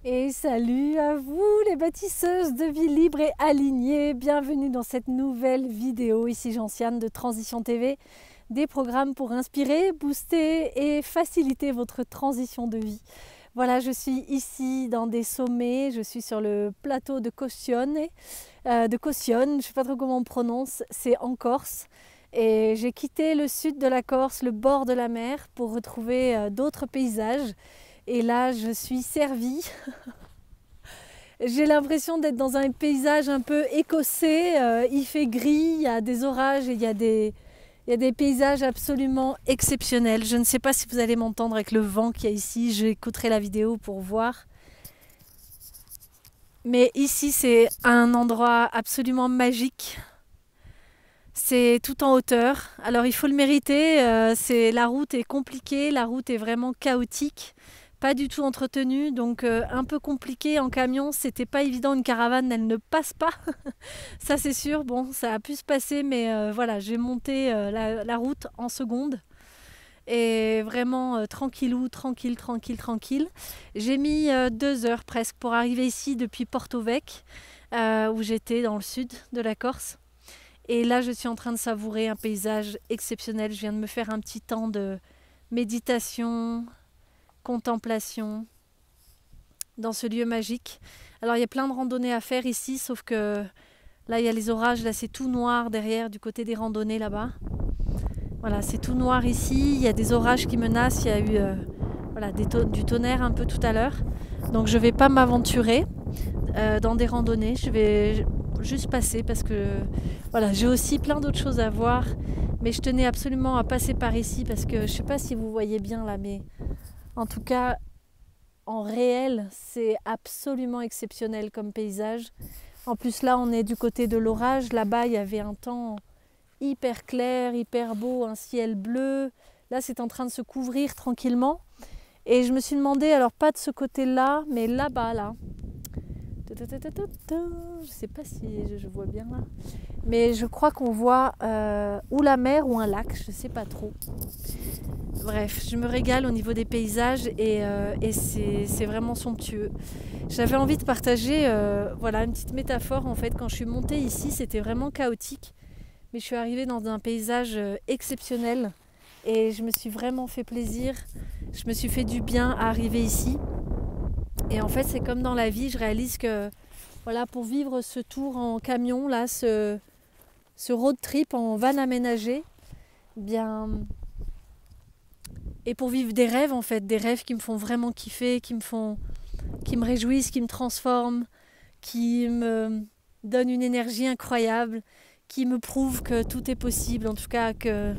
Et salut à vous les bâtisseuses de vie libre et alignées, bienvenue dans cette nouvelle vidéo, ici Gentiane de Transition TV, des programmes pour inspirer, booster et faciliter votre transition de vie. Voilà, je suis ici dans des sommets, je suis sur le plateau de Cautionne, je ne sais pas trop comment on prononce, c'est en Corse. Et j'ai quitté le sud de la Corse, le bord de la mer, pour retrouver d'autres paysages. Et là, je suis servie. J'ai l'impression d'être dans un paysage un peu écossais. Il fait gris, il y a des orages et il y a des paysages absolument exceptionnels. Je ne sais pas si vous allez m'entendre avec le vent qu'il y a ici. J'écouterai la vidéo pour voir. Mais ici, c'est un endroit absolument magique. C'est tout en hauteur. Alors, il faut le mériter. La route est compliquée, la route est vraiment chaotique. Pas du tout entretenu, donc un peu compliqué en camion, c'était pas évident, une caravane elle ne passe pas, ça c'est sûr, bon ça a pu se passer, mais voilà, j'ai monté la route en seconde, et vraiment tranquillou, tranquille. J'ai mis 2 heures presque pour arriver ici depuis Porto Vecchio, où j'étais dans le sud de la Corse, et là je suis en train de savourer un paysage exceptionnel, je viens de me faire un petit temps de méditation, contemplation dans ce lieu magique. Alors il y a plein de randonnées à faire ici, sauf que là il y a les orages, là c'est tout noir derrière du côté des randonnées là-bas. Voilà, c'est tout noir ici, il y a des orages qui menacent, il y a eu du tonnerre un peu tout à l'heure. Donc je ne vais pas m'aventurer dans des randonnées, je vais juste passer parce que voilà, j'ai aussi plein d'autres choses à voir, mais je tenais absolument à passer par ici parce que je ne sais pas si vous voyez bien là, mais en tout cas, en réel, c'est absolument exceptionnel comme paysage. En plus, là, on est du côté de l'orage. Là-bas, il y avait un temps hyper clair, hyper beau, un ciel bleu. Là, c'est en train de se couvrir tranquillement. Et je me suis demandé, alors pas de ce côté-là, mais là-bas, là. Je ne sais pas si je vois bien là. Mais je crois qu'on voit ou la mer ou un lac, je ne sais pas trop. Bref, je me régale au niveau des paysages et c'est vraiment somptueux. J'avais envie de partager une petite métaphore en fait. Quand je suis montée ici, c'était vraiment chaotique. Mais je suis arrivée dans un paysage exceptionnel et je me suis vraiment fait plaisir. Je me suis fait du bien à arriver ici. Et en fait, c'est comme dans la vie, je réalise que voilà, pour vivre ce tour en camion, là, ce road trip en van aménagé, bien... Et pour vivre des rêves en fait, des rêves qui me font vraiment kiffer, qui me réjouissent, qui me transforment, qui me donnent une énergie incroyable, qui me prouvent que tout est possible, en tout cas que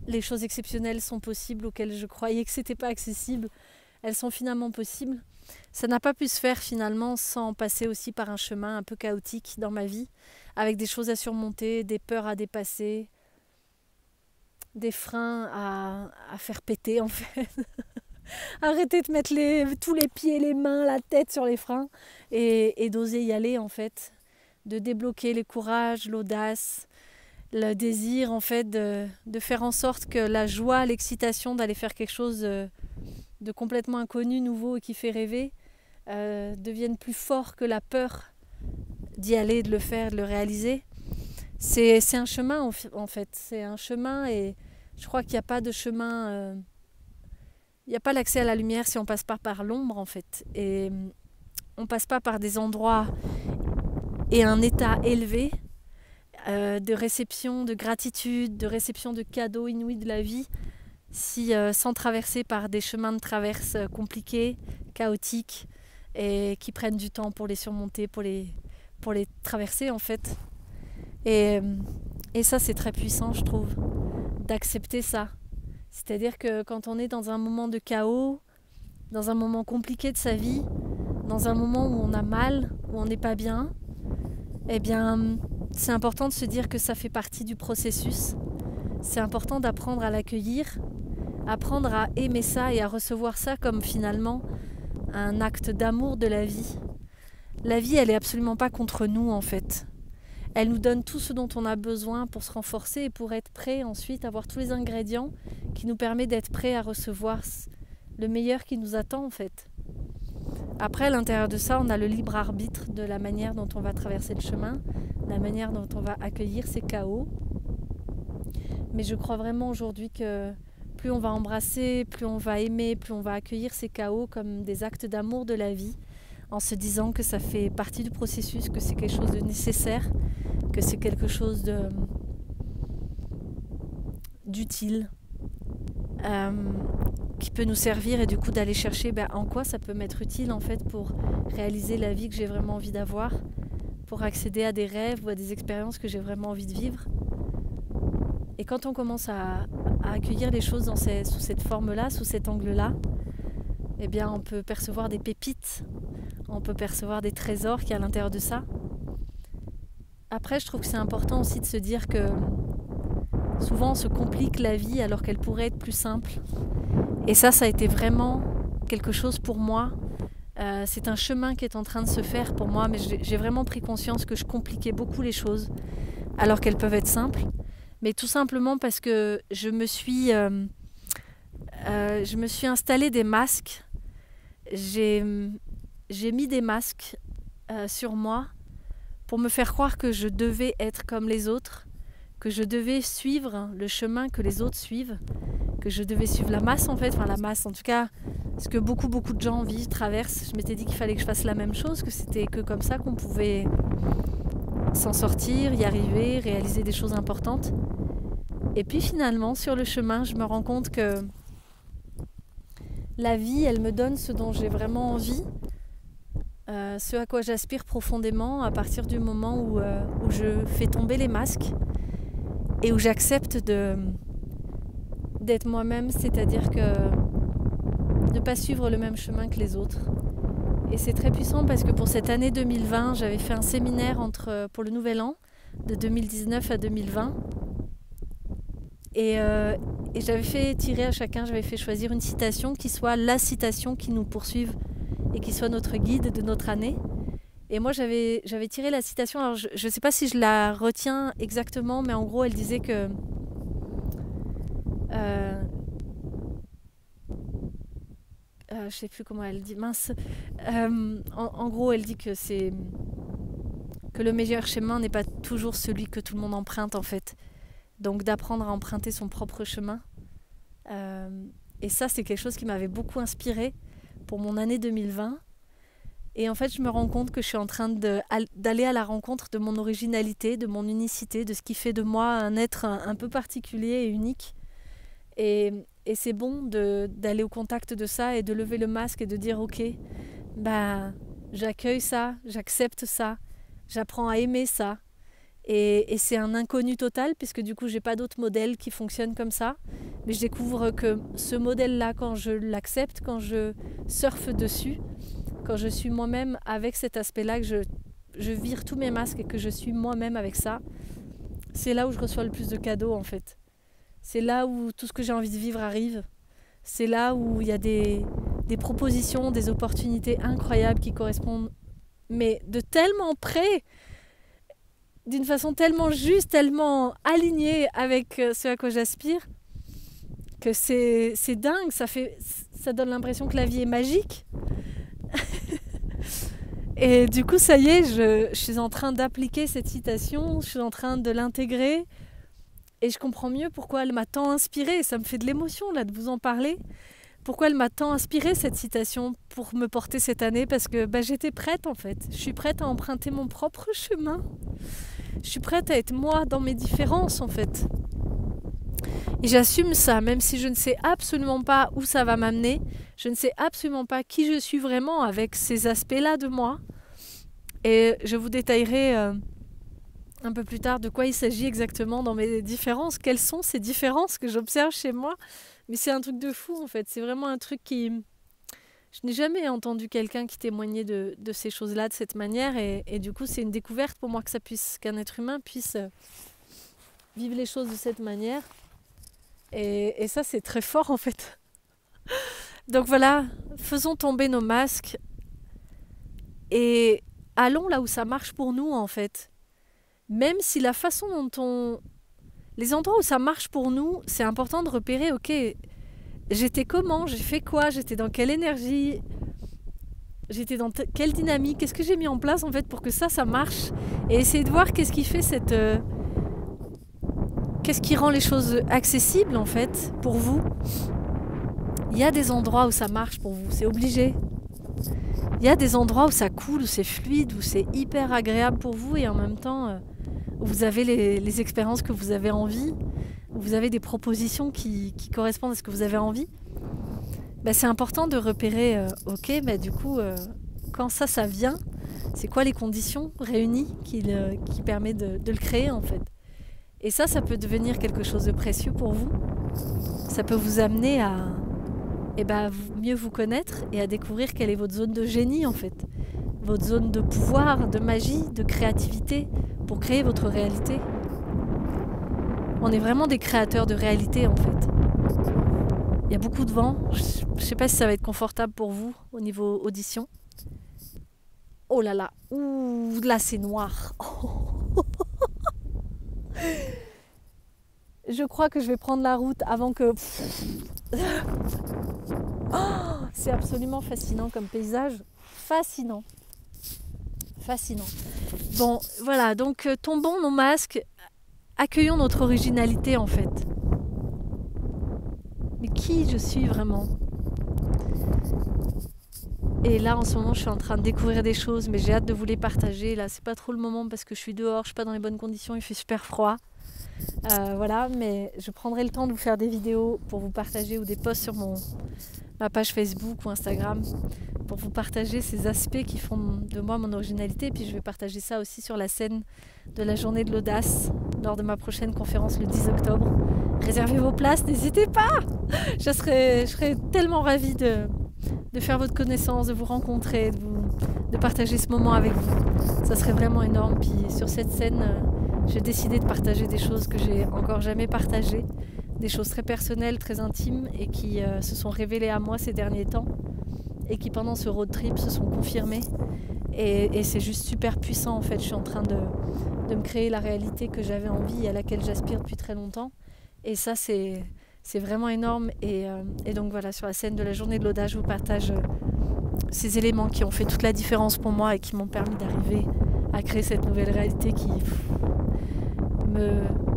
les choses exceptionnelles sont possibles auxquelles je croyais que c'était pas accessible, elles sont finalement possibles. Ça n'a pas pu se faire finalement sans passer aussi par un chemin un peu chaotique dans ma vie, avec des choses à surmonter, des peurs à dépasser, des freins à faire péter en fait. Arrêter de mettre tous les pieds, les mains, la tête sur les freins et d'oser y aller en fait. De débloquer le courage, l'audace, le désir en fait de faire en sorte que la joie, l'excitation d'aller faire quelque chose de complètement inconnu, nouveau et qui fait rêver deviennent plus forts que la peur d'y aller, de le faire, de le réaliser. C'est un chemin en fait, c'est un chemin et je crois qu'il n'y a pas de chemin, il n'y a pas l'accès à la lumière si on passe pas par l'ombre en fait. Et on passe pas par des endroits et un état élevé de réception, de gratitude, de réception de cadeaux inouïs de la vie, si sans traverser par des chemins de traverse compliqués, chaotiques et qui prennent du temps pour les surmonter, pour les traverser en fait. Et ça, c'est très puissant, je trouve, d'accepter ça. C'est-à-dire que quand on est dans un moment de chaos, dans un moment compliqué de sa vie, dans un moment où on a mal, où on n'est pas bien, eh bien, c'est important de se dire que ça fait partie du processus. C'est important d'apprendre à l'accueillir, apprendre à aimer ça et à recevoir ça comme finalement un acte d'amour de la vie. La vie, elle est absolument pas contre nous en fait. Elle nous donne tout ce dont on a besoin pour se renforcer et pour être prêt ensuite, avoir tous les ingrédients qui nous permettent d'être prêts à recevoir le meilleur qui nous attend en fait. Après, à l'intérieur de ça, on a le libre arbitre de la manière dont on va traverser le chemin, la manière dont on va accueillir ces chaos. Mais je crois vraiment aujourd'hui que plus on va embrasser, plus on va aimer, plus on va accueillir ces chaos comme des actes d'amour de la vie, en se disant que ça fait partie du processus, que c'est quelque chose de nécessaire, que c'est quelque chose d'utile, qui peut nous servir, et du coup d'aller chercher en quoi ça peut m'être utile en fait pour réaliser la vie que j'ai vraiment envie d'avoir, pour accéder à des rêves ou à des expériences que j'ai vraiment envie de vivre. Et quand on commence à accueillir les choses sous cette forme-là, sous cet angle-là, eh bien on peut percevoir des pépites, on peut percevoir des trésors qui y a à l'intérieur de ça. Après, je trouve que c'est important aussi de se dire que souvent on se complique la vie alors qu'elle pourrait être plus simple. Et ça a été vraiment quelque chose pour moi. C'est un chemin qui est en train de se faire pour moi, mais j'ai vraiment pris conscience que je compliquais beaucoup les choses alors qu'elles peuvent être simples. Mais tout simplement parce que je me suis installé des masques. J'ai mis des masques sur moi pour me faire croire que je devais être comme les autres, que je devais suivre le chemin que les autres suivent, que je devais suivre la masse en fait, enfin la masse en tout cas, ce que beaucoup de gens vivent, traversent. Je m'étais dit qu'il fallait que je fasse la même chose, que c'était que comme ça qu'on pouvait s'en sortir, y arriver, réaliser des choses importantes. Et puis finalement, sur le chemin, je me rends compte que la vie, elle me donne ce dont j'ai vraiment envie, ce à quoi j'aspire profondément à partir du moment où je fais tomber les masques et où j'accepte d'être moi-même, c'est-à-dire que de ne pas suivre le même chemin que les autres. Et c'est très puissant parce que pour cette année 2020, j'avais fait un séminaire pour le Nouvel An, de 2019 à 2020. Et j'avais fait tirer à chacun, j'avais fait choisir une citation qui soit la citation qui nous poursuive et qui soit notre guide de notre année. Et moi, j'avais tiré la citation, alors je ne sais pas si je la retiens exactement, mais en gros, elle disait que... je ne sais plus comment elle dit, mince. En gros, elle dit que le meilleur chemin n'est pas toujours celui que tout le monde emprunte, en fait. Donc d'apprendre à emprunter son propre chemin. Et ça, c'est quelque chose qui m'avait beaucoup inspirée pour mon année 2020. Et en fait, je me rends compte que je suis en train d'aller à la rencontre de mon originalité, de mon unicité, de ce qui fait de moi un être un peu particulier et unique. Et c'est bon d'aller au contact de ça et de lever le masque et de dire « Ok, j'accueille ça, j'accepte ça, j'apprends à aimer ça. » Et c'est un inconnu total, puisque du coup, j'ai pas d'autre modèle qui fonctionne comme ça. Mais je découvre que ce modèle-là, quand je l'accepte, quand je surfe dessus, quand je suis moi-même avec cet aspect-là, que je vire tous mes masques et que je suis moi-même avec ça, c'est là où je reçois le plus de cadeaux, en fait. C'est là où tout ce que j'ai envie de vivre arrive. C'est là où il y a des propositions, des opportunités incroyables qui correspondent, mais de tellement près, d'une façon tellement juste, tellement alignée avec ce à quoi j'aspire, que c'est dingue, ça donne l'impression que la vie est magique. Et du coup, ça y est, je suis en train d'appliquer cette citation, je suis en train de l'intégrer, et je comprends mieux pourquoi elle m'a tant inspirée. Ça me fait de l'émotion là de vous en parler. Pourquoi elle m'a tant inspirée cette citation pour me porter cette année, parce que j'étais prête en fait. Je suis prête à emprunter mon propre chemin. Je suis prête à être moi dans mes différences en fait. Et j'assume ça, même si je ne sais absolument pas où ça va m'amener. Je ne sais absolument pas qui je suis vraiment avec ces aspects-là de moi. Et je vous détaillerai un peu plus tard de quoi il s'agit exactement dans mes différences. Quelles sont ces différences que j'observe chez moi? Mais c'est un truc de fou en fait. C'est vraiment un truc qui... Je n'ai jamais entendu quelqu'un qui témoignait de ces choses-là de cette manière. Et du coup, c'est une découverte pour moi qu'un être humain puisse vivre les choses de cette manière. Et ça, c'est très fort en fait. Donc voilà, faisons tomber nos masques et allons là où ça marche pour nous en fait. Même si la façon dont les endroits où ça marche pour nous, c'est important de repérer, ok, j'étais comment, j'ai fait quoi, j'étais dans quelle énergie, J'étais dans quelle dynamique, qu'est-ce que j'ai mis en place en fait pour que ça marche, et essayer de voir qu'est-ce qui fait qu'est-ce qui rend les choses accessibles en fait pour vous. Il y a des endroits où ça marche pour vous, c'est obligé. Il y a des endroits où ça coule, où c'est fluide, où c'est hyper agréable pour vous, et en même temps où vous avez les expériences que vous avez envie, où vous avez des propositions qui correspondent à ce que vous avez envie. C'est important de repérer, ok, du coup, quand ça vient, c'est quoi les conditions réunies qui permettent de le créer en fait. Et ça peut devenir quelque chose de précieux pour vous. Ça peut vous amener à mieux vous connaître et à découvrir quelle est votre zone de génie en fait. Votre zone de pouvoir, de magie, de créativité pour créer votre réalité. On est vraiment des créateurs de réalité en fait. Il y a beaucoup de vent. Je ne sais pas si ça va être confortable pour vous au niveau audition. Oh là là, ouh, là c'est noir. Je crois que je vais prendre la route avant que... Oh, c'est absolument fascinant comme paysage. Fascinant. Fascinant. Bon, voilà, donc tombons nos masques, accueillons notre originalité en fait. Mais qui je suis vraiment? Et là, en ce moment, je suis en train de découvrir des choses, mais j'ai hâte de vous les partager. Là, c'est pas trop le moment parce que je suis dehors, je suis pas dans les bonnes conditions, il fait super froid. Voilà, mais je prendrai le temps de vous faire des vidéos pour vous partager, ou des posts sur ma page Facebook ou Instagram pour vous partager ces aspects qui font de moi mon originalité. Et puis je vais partager ça aussi sur la scène de la journée de l'audace lors de ma prochaine conférence le 10 octobre. Réservez vos places, n'hésitez pas. Je serais tellement ravie de faire votre connaissance, de vous rencontrer, de partager ce moment avec vous. Ça serait vraiment énorme. Puis sur cette scène, j'ai décidé de partager des choses que j'ai encore jamais partagées, des choses très personnelles, très intimes, et qui se sont révélées à moi ces derniers temps, et qui pendant ce road trip se sont confirmées. Et c'est juste super puissant en fait. Je suis en train de me créer la réalité que j'avais envie et à laquelle j'aspire depuis très longtemps. Et ça, c'est vraiment énorme. Et donc voilà, sur la scène de la journée de l'audace, je vous partage ces éléments qui ont fait toute la différence pour moi et qui m'ont permis d'arriver à créer cette nouvelle réalité qui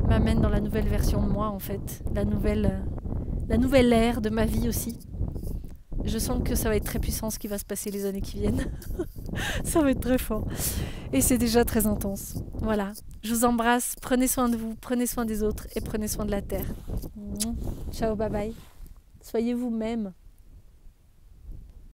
m'amène dans la nouvelle version de moi en fait, la nouvelle ère de ma vie aussi. Je sens que ça va être très puissant ce qui va se passer les années qui viennent. Ça va être très fort. Et c'est déjà très intense. Voilà, je vous embrasse, prenez soin de vous, prenez soin des autres et prenez soin de la terre. Ciao, bye bye. Soyez vous-même.